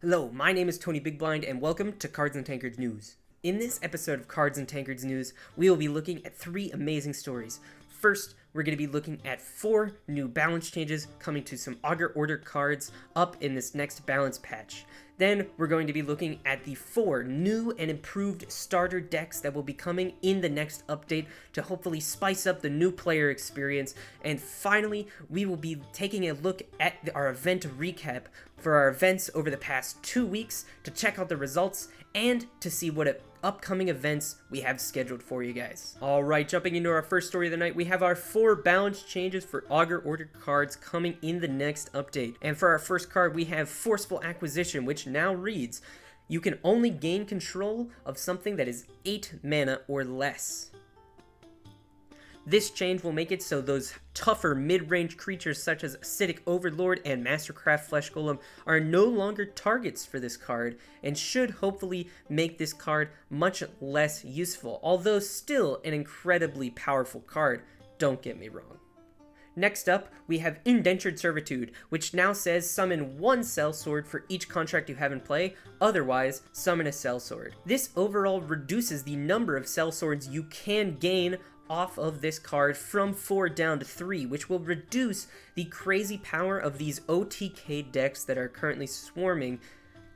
Hello, my name is Tony Bigblind and welcome to Cards and Tankards News. In this episode of Cards and Tankards News, we will be looking at 3 amazing stories. First, we're going to be looking at 4 new balance changes coming to some Augur Order cards up in this next balance patch. Then, we're going to be looking at the 4 new and improved starter decks that will be coming in the next update to hopefully spice up the new player experience. And finally, we will be taking a look at our event recap for our events over the past 2 weeks to check out the results and to see what upcoming events we have scheduled for you guys. Alright, jumping into our first story of the night, we have our 4 balance changes for Augur Order cards coming in the next update. And for our first card, we have Forceful Acquisition, which now reads, you can only gain control of something that is 8 mana or less. This change will make it so those tougher mid-range creatures such as Acidic Overlord and Mastercraft Flesh Golem are no longer targets for this card and should hopefully make this card much less useful, although still an incredibly powerful card, don't get me wrong. Next up, we have Indentured Servitude, which now says summon 1 sellsword for each contract you have in play, otherwise summon a sellsword. This overall reduces the number of sellswords you can gain off of this card from 4 down to 3, which will reduce the crazy power of these OTK decks that are currently swarming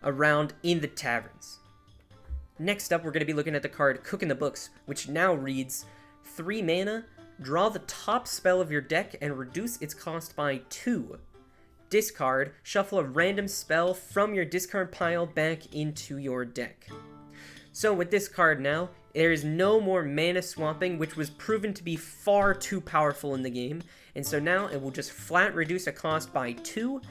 around in the taverns. Next up, we're going to be looking at the card Cook in the Books, which now reads 3 mana, draw the top spell of your deck and reduce its cost by 2. Discard, shuffle a random spell from your discard pile back into your deck. So with this card now, there is no more mana swapping, which was proven to be far too powerful in the game, and so now it will just flat reduce a cost by 2,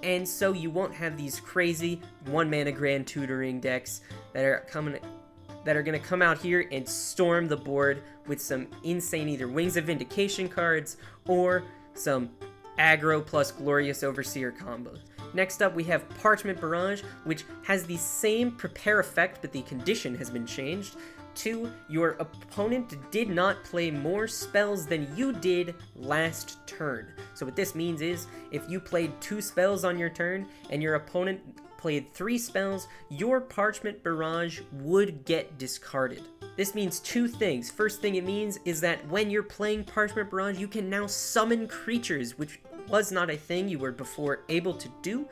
and so you won't have these crazy 1 mana Grand Tutoring decks that are going to come out here and storm the board with some insane either Wings of Vindication cards or some aggro plus Glorious Overseer combos. Next up, we have Parchment Barrage, which has the same prepare effect, but the condition has been changed to your opponent did not play more spells than you did last turn. So what this means is, if you played 2 spells on your turn and your opponent played 3 spells, your Parchment Barrage would get discarded. This means 2 things. First thing it means is that when you're playing Parchment Barrage, you can now summon creatures, which was not a thing you were before able to do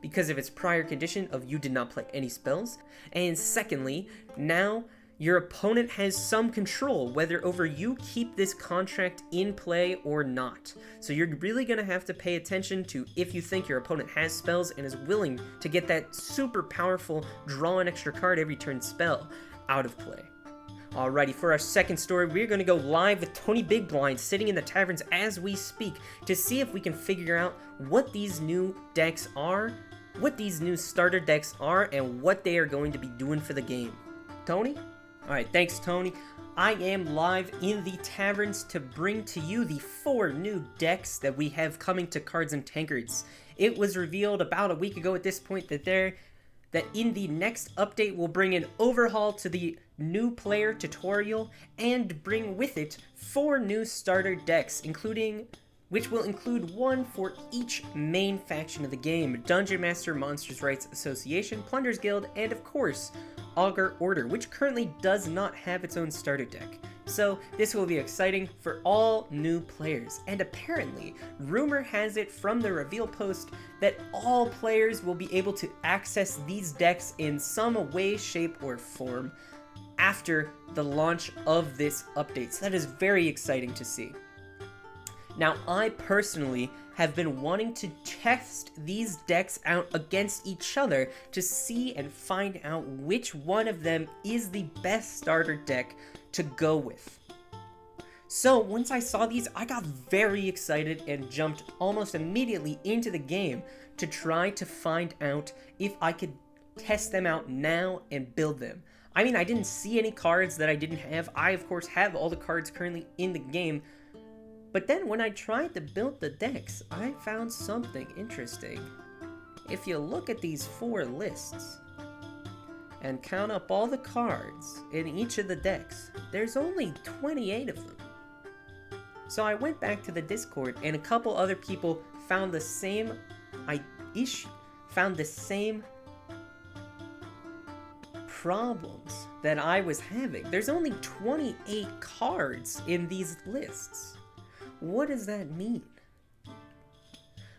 because of its prior condition of you did not play any spells. And secondly, now your opponent has some control whether over you keep this contract in play or not. So you're really going to have to pay attention to if you think your opponent has spells and is willing to get that super powerful draw an extra card every turn spell out of play. Alrighty, for our second story, we're going to go live with Tony Bigblind sitting in the taverns as we speak to see if we can figure out what these new decks are, what these new starter decks are, and what they are going to be doing for the game. Tony? Alright, thanks Tony. I am live in the taverns to bring to you the 4 new decks that we have coming to Cards and Tankards. It was revealed about a week ago at this point that in the next update will bring an overhaul to the new player tutorial and bring with it 4 new starter decks, which will include 1 for each main faction of the game: Dungeon Master, Monsters' Rights Association, Plunder's Guild, and of course, Augur Order, which currently does not have its own starter deck. So this will be exciting for all new players, and apparently, rumor has it from the reveal post that all players will be able to access these decks in some way, shape, or form after the launch of this update. So that is very exciting to see. Now, I personally have been wanting to test these decks out against each other to see and find out which one of them is the best starter deck to go with. So once I saw these, I got very excited and jumped almost immediately into the game to try to find out if I could test them out now and build them. I mean, I didn't see any cards that I didn't have. I, of course, have all the cards currently in the game. But then when I tried to build the decks, I found something interesting. If you look at these 4 lists and count up all the cards in each of the decks, there's only 28 of them. So I went back to the Discord and a couple other people found the same problems that I was having. There's only 28 cards in these lists. What does that mean?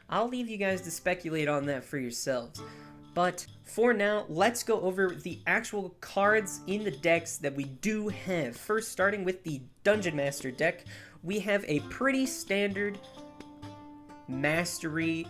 I'll leave you guys to speculate on that for yourselves. But for now, let's go over the actual cards in the decks that we do have. First, starting with the Dungeon Master deck, we have a pretty standard Mastery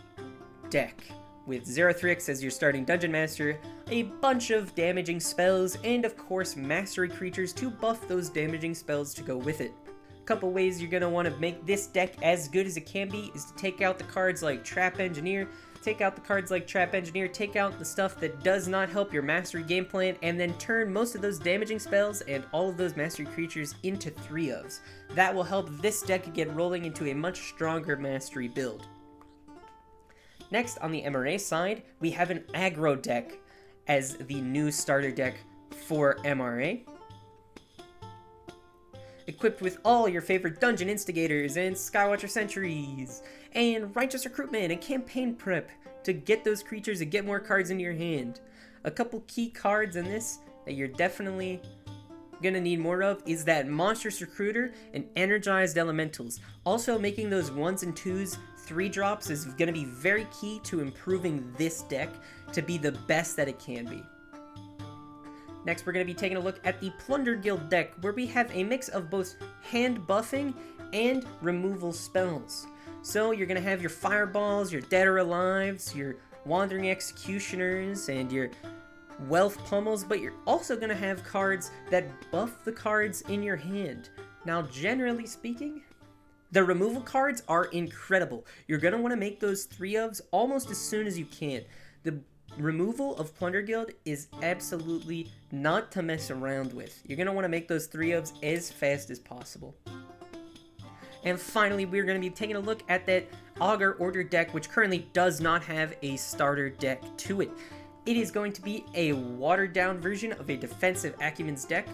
deck with Zerathriix as your starting Dungeon Master, a bunch of damaging spells, and of course Mastery creatures to buff those damaging spells to go with it. A couple ways you're going to want to make this deck as good as it can be is to take out the cards like Trap Engineer, take out the stuff that does not help your Mastery game plan, and then turn most of those damaging spells and all of those Mastery creatures into 3-ofs. That will help this deck get rolling into a much stronger Mastery build. Next, on the MRA side, we have an aggro deck as the new starter deck for MRA. Equipped with all your favorite Dungeon Instigators and Skywatcher Sentries, and Righteous Recruitment and Campaign Prep to get those creatures and get more cards into your hand. A couple key cards in this that you're definitely gonna need more of is that Monstrous Recruiter and Energized Elementals. Also, making those 1s and 2s 3-drops is gonna be very key to improving this deck to be the best that it can be. Next, we're going to be taking a look at the Plunder Guild deck, where we have a mix of both hand buffing and removal spells. So you're going to have your Fireballs, your Dead or Alives, your Wandering Executioners, and your Wealth Pummels, but you're also going to have cards that buff the cards in your hand. Now, generally speaking, the removal cards are incredible. You're going to want to make those 3-ofs almost as soon as you can. The removal of Plunder Guild is absolutely not to mess around with. You're going to want to make those 3-ofs as fast as possible. And finally, we're going to be taking a look at that Augur Order deck, which currently does not have a starter deck to it. It is going to be a watered-down version of a Defensive Acumen's deck.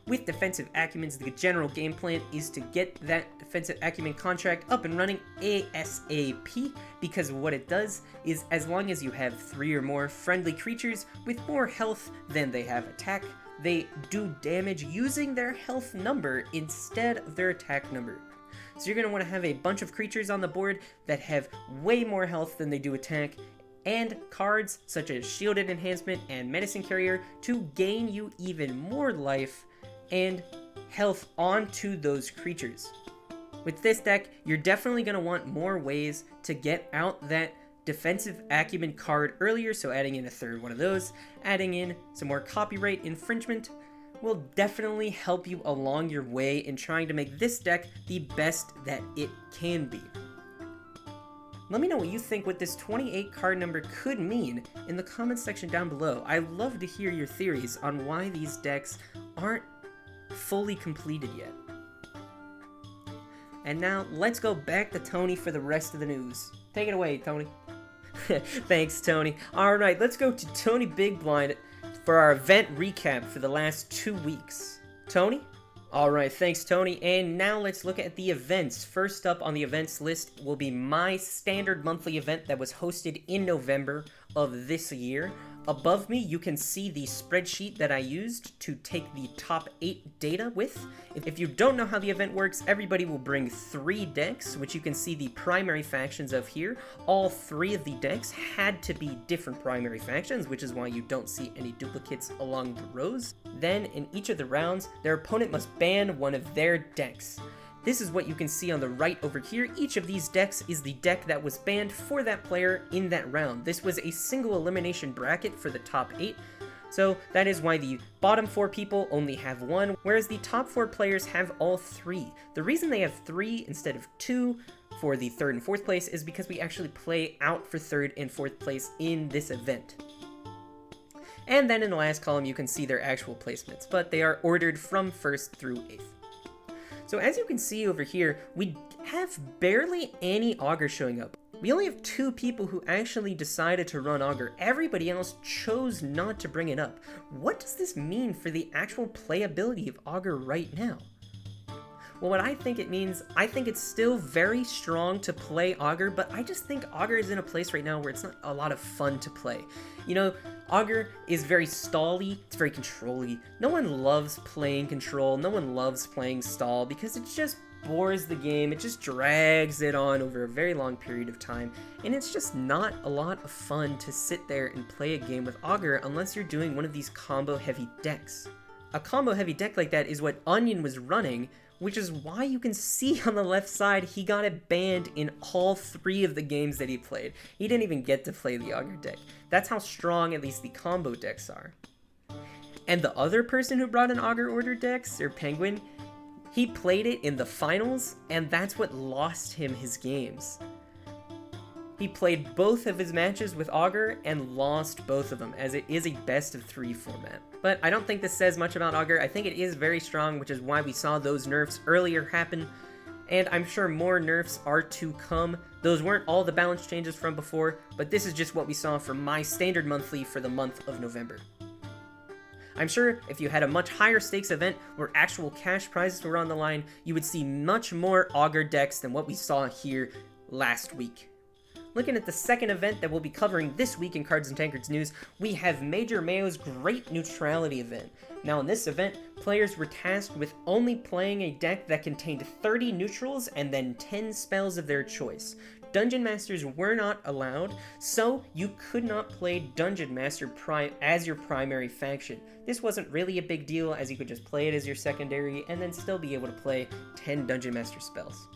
With Defensive Acumen's, the general game plan is to get that Defensive Acumen contract up and running ASAP, because what it does is, as long as you have 3 or more friendly creatures with more health than they have attack, they do damage using their health number instead of their attack number. So you're going to want to have a bunch of creatures on the board that have way more health than they do attack, and cards such as Shielded Enhancement and Medicine Carrier to gain you even more life and health onto those creatures. With this deck, you're definitely going to want more ways to get out that Defensive Acumen card earlier, so adding in a 3rd one of those, adding in some more copyright infringement will definitely help you along your way in trying to make this deck the best that it can be. Let me know what you think what this 28 card number could mean in the comments section down below. I'd love to hear your theories on why these decks aren't fully completed yet. And now, let's go back to Tony for the rest of the news. Take it away, Tony. Thanks, Tony. Alright, let's go to Tony Big Blind for our event recap for the last 2 weeks. Tony? Alright, thanks, Tony. And now let's look at the events. First up on the events list will be my standard monthly event that was hosted in November of this year. Above me, you can see the spreadsheet that I used to take the top 8 data with. If you don't know how the event works, everybody will bring 3 decks, which you can see the primary factions of here. All 3 of the decks had to be different primary factions, which is why you don't see any duplicates along the rows. Then, in each of the rounds, their opponent must ban one of their decks. This is what you can see on the right over here. Each of these decks is the deck that was banned for that player in that round. This was a single elimination bracket for the top 8, so that is why the bottom 4 people only have 1, whereas the top 4 players have all 3. The reason they have 3 instead of 2 for the 3rd and 4th place is because we actually play out for 3rd and 4th place in this event. And then in the last column you can see their actual placements, but they are ordered from 1st through 8th. So as you can see over here, we have barely any Augur showing up. We only have 2 people who actually decided to run Augur. Everybody else chose not to bring it up. What does this mean for the actual playability of Augur right now? Well, what I think it means, I think it's still very strong to play Augur, but I just think Augur is in a place right now where it's not a lot of fun to play. You know, Augur is very stall-y, it's very control-y. No one loves playing control, no one loves playing stall, because it just bores the game, it just drags it on over a very long period of time, and it's just not a lot of fun to sit there and play a game with Augur unless you're doing one of these combo-heavy decks. A combo-heavy deck like that is what Onion was running, which is why you can see on the left side he got it banned in all 3 of the games that he played. He didn't even get to play the Augur deck. That's how strong at least the combo decks are. And the other person who brought an Augur Order deck, Sir Penguin, he played it in the finals, and that's what lost him his games. He played both of his matches with Augur and lost both of them, as it is a best-of-3 format. But I don't think this says much about Augur. I think it is very strong, which is why we saw those nerfs earlier happen, and I'm sure more nerfs are to come. Those weren't all the balance changes from before, but this is just what we saw from my standard monthly for the month of November. I'm sure if you had a much higher stakes event where actual cash prizes were on the line, you would see much more Augur decks than what we saw here last week. Looking at the second event that we'll be covering this week in Cards and Tankards news, we have VRMMMO's Great Neutrality event. Now in this event, players were tasked with only playing a deck that contained 30 neutrals and then 10 spells of their choice. Dungeon Masters were not allowed, so you could not play Dungeon Master as your primary faction. This wasn't really a big deal, as you could just play it as your secondary and then still be able to play 10 Dungeon Master spells.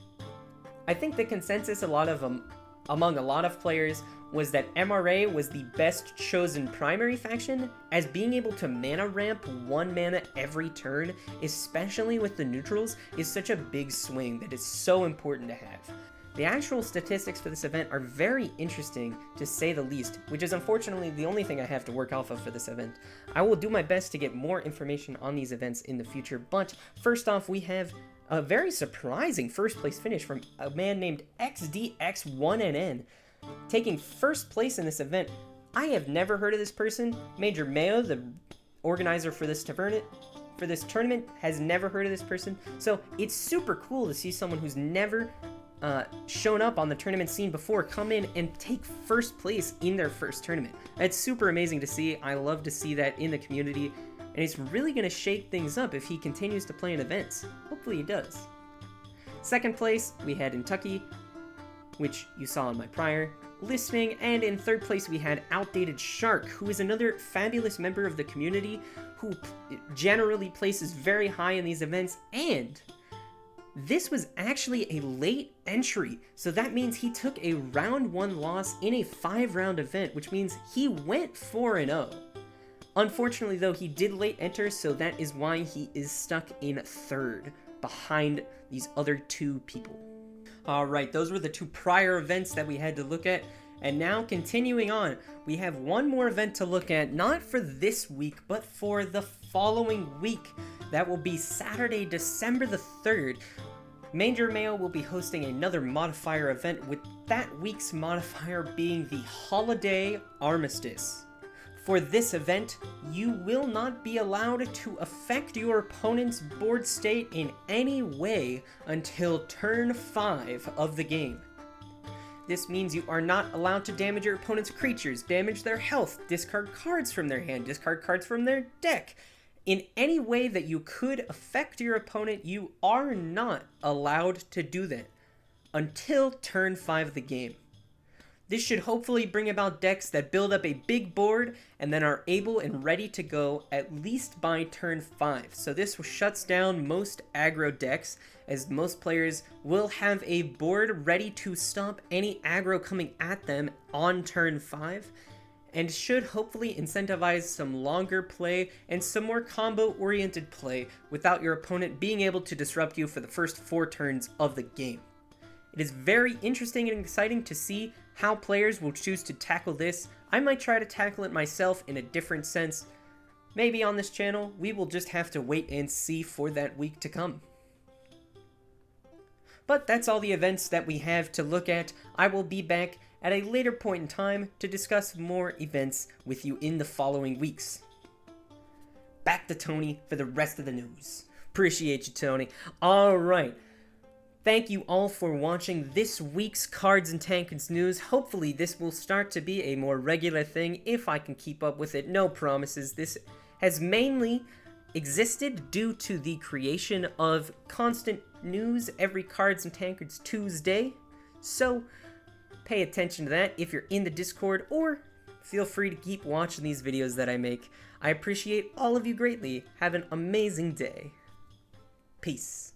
I think the consensus among a lot of players was that MRA was the best chosen primary faction, as being able to mana ramp 1 mana every turn, especially with the neutrals, is such a big swing that is so important to have. The actual statistics for this event are very interesting, to say the least, which is unfortunately the only thing I have to work off of for this event. I will do my best to get more information on these events in the future, but first off we have a very surprising first place finish from a man named XDX1NN, taking first place in this event. I have never heard of this person. VRMMMO, the organizer for this tournament, has never heard of this person, so it's super cool to see someone who's never shown up on the tournament scene before come in and take first place in their first tournament. It's super amazing to see. I love to see that in the community, and it's really going to shake things up if he continues to play in events. Hopefully he does. Second place, we had Kentucky, which you saw in my prior listing, and in third place we had Outdated Shark, who is another fabulous member of the community who generally places very high in these events, and this was actually a late entry, so that means he took a round 1 loss in a 5-round event, which means he went 4-0. Unfortunately though, he did late enter, so that is why he is stuck in third, behind these other 2 people. Alright, those were the 2 prior events that we had to look at, and now continuing on, we have one more event to look at, not for this week, but for the following week. That will be Saturday, December the 3rd. VRMMMO will be hosting another modifier event, with that week's modifier being the Holiday Armistice. For this event, you will not be allowed to affect your opponent's board state in any way until turn 5 of the game. This means you are not allowed to damage your opponent's creatures, damage their health, discard cards from their hand, discard cards from their deck. In any way that you could affect your opponent, you are not allowed to do that until turn 5 of the game. This should hopefully bring about decks that build up a big board and then are able and ready to go at least by turn 5. So this shuts down most aggro decks, as most players will have a board ready to stop any aggro coming at them on turn 5, and should hopefully incentivize some longer play and some more combo-oriented play without your opponent being able to disrupt you for the first 4 turns of the game. It is very interesting and exciting to see how players will choose to tackle this. I might try to tackle it myself in a different sense. Maybe on this channel. We will just have to wait and see for that week to come. But that's all the events that we have to look at. I will be back at a later point in time to discuss more events with you in the following weeks. Back to Tony for the rest of the news. Appreciate you, Tony. Alright. Thank you all for watching this week's Cards and Tankards news. Hopefully this will start to be a more regular thing if I can keep up with it. No promises. This has mainly existed due to the creation of constant news every Cards and Tankards Tuesday. So pay attention to that if you're in the Discord, or feel free to keep watching these videos that I make. I appreciate all of you greatly. Have an amazing day. Peace.